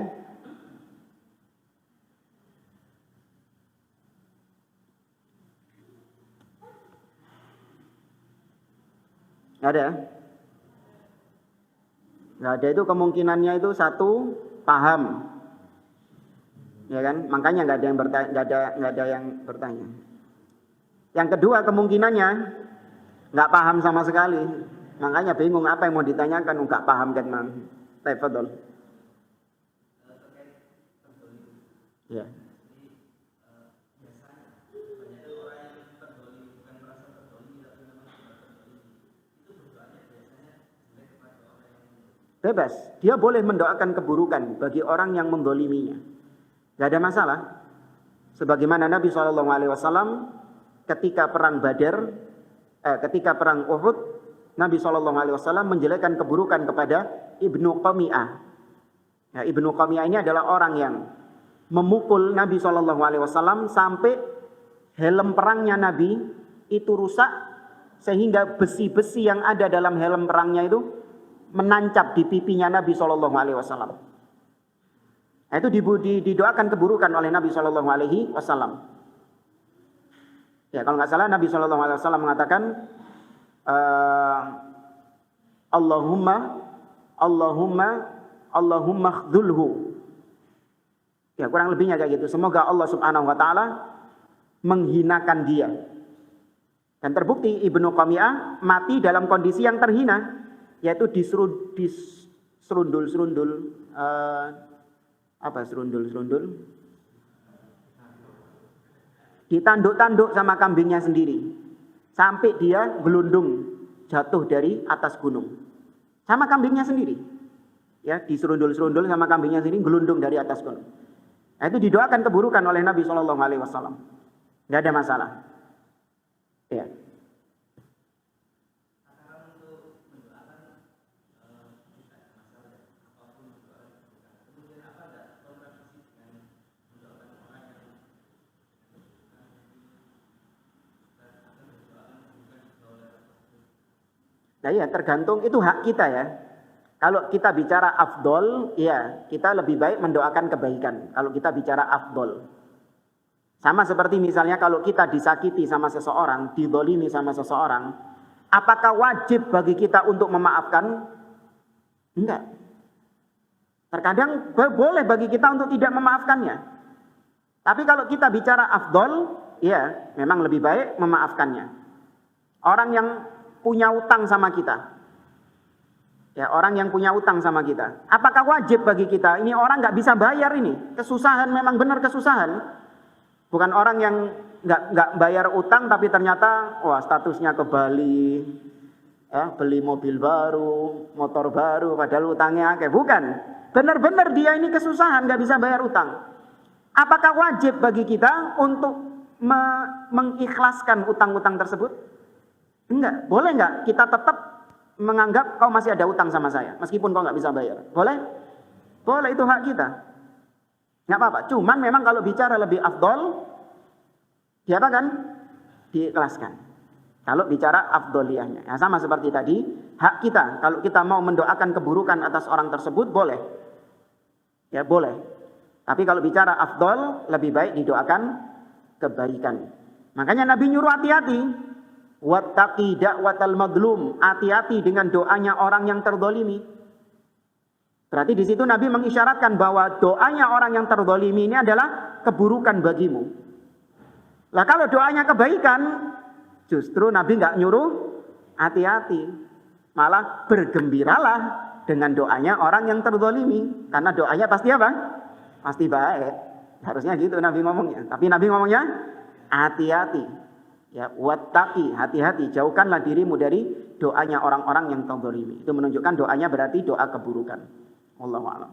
Nggak ada? Nggak ada, itu kemungkinannya itu satu, paham. Ya kan? Makanya nggak ada yang bertanya. Yang kedua kemungkinannya nggak paham sama sekali. Makanya bingung apa yang mau ditanyakan, nggak paham kan, Mang. Tafadhol. Ya. Bebas, dia boleh mendoakan keburukan bagi orang yang mendoliminya. Tidak ada masalah. Sebagaimana Nabi SAW ketika perang Badar, ketika perang Uhud, Nabi SAW menjelekkan keburukan kepada Ibnu Qami'ah. Ya, Ibnu Qami'ah ini adalah orang yang memukul Nabi SAW sampai helm perangnya Nabi itu rusak, sehingga besi-besi yang ada dalam helm perangnya itu menancap di pipinya Nabi SAW. Nah, itu didoakan keburukan oleh Nabi SAW. Ya, kalau nggak salah Nabi SAW mengatakan, Allahumma khdzulhu. Ya, kurang lebihnya kayak gitu. Semoga Allah Subhanahu wa taala menghinakan dia. Dan terbukti Ibnu Qami'ah mati dalam kondisi yang terhina, yaitu serundul-serundul ditanduk-tanduk sama kambingnya sendiri sampai dia gelundung jatuh dari atas gunung sama kambingnya sendiri, ya, diserundul-serundul sama kambingnya sendiri gelundung dari atas gunung. Nah, itu didoakan keburukan oleh Nabi SAW. Nggak ada masalah, ya. Nah ya, tergantung, itu hak kita ya. Kalau kita bicara afdol, ya kita lebih baik mendoakan kebaikan. Kalau kita bicara afdol, sama seperti misalnya kalau kita disakiti sama seseorang, didolimi sama seseorang, apakah wajib bagi kita untuk memaafkan? Enggak. Terkadang boleh bagi kita untuk tidak memaafkannya. Tapi kalau kita bicara afdol, ya memang lebih baik memaafkannya. Orang yang punya utang sama kita, Ya, orang yang punya utang sama kita. Apakah wajib bagi kita? Ini orang nggak bisa bayar ini. Kesusahan, memang benar kesusahan. Bukan orang yang nggak bayar utang tapi ternyata wah statusnya ke Bali, ya, beli mobil baru, motor baru, padahal utangnya kayak bukan. Benar-benar dia ini kesusahan, nggak bisa bayar utang. Apakah wajib bagi kita untuk mengikhlaskan utang-utang tersebut? Enggak. Boleh enggak kita tetap menganggap kau masih ada utang sama saya, meskipun kau nggak bisa bayar? Boleh? Boleh, itu hak kita. Nggak apa-apa. Cuman memang kalau bicara lebih afdol, diapakan? Diikhlaskan. Kalau bicara afdoliyahnya, ya sama seperti tadi, hak kita. Kalau kita mau mendoakan keburukan atas orang tersebut, boleh. Ya boleh. Tapi kalau bicara afdol, lebih baik didoakan kebaikan. Makanya Nabi nyuruh hati-hati. Wattaqi da'watal madlum, hati-hati dengan doanya orang yang terdolimi. Berarti di situ Nabi mengisyaratkan bahwa doanya orang yang terdolimi ini adalah keburukan bagimu. Lah kalau doanya kebaikan, justru Nabi nggak nyuruh hati-hati, malah bergembiralah dengan doanya orang yang terdolimi, karena doanya pasti apa? Pasti baik. Harusnya gitu Nabi ngomongnya. Tapi Nabi ngomongnya hati-hati. Ya, wattaqi, hati-hati, jauhkanlah dirimu dari doanya orang-orang yang tadzalimi. Itu menunjukkan doanya berarti doa keburukan. Wallahu a'lam.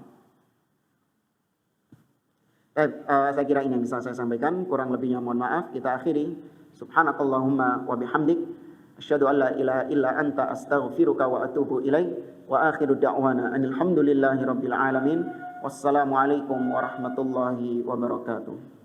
Saya kira ini yang bisa saya sampaikan, kurang lebihnya mohon maaf. Kita akhiri. Subhanakallahumma wa bihamdik, asyhadu an la ilaha illa anta, astaghfiruka wa atubu ilaik. Wa akhiru da'wana anil hamdulillahi rabbil alamin. Wassalamualaikum warahmatullahi wabarakatuh.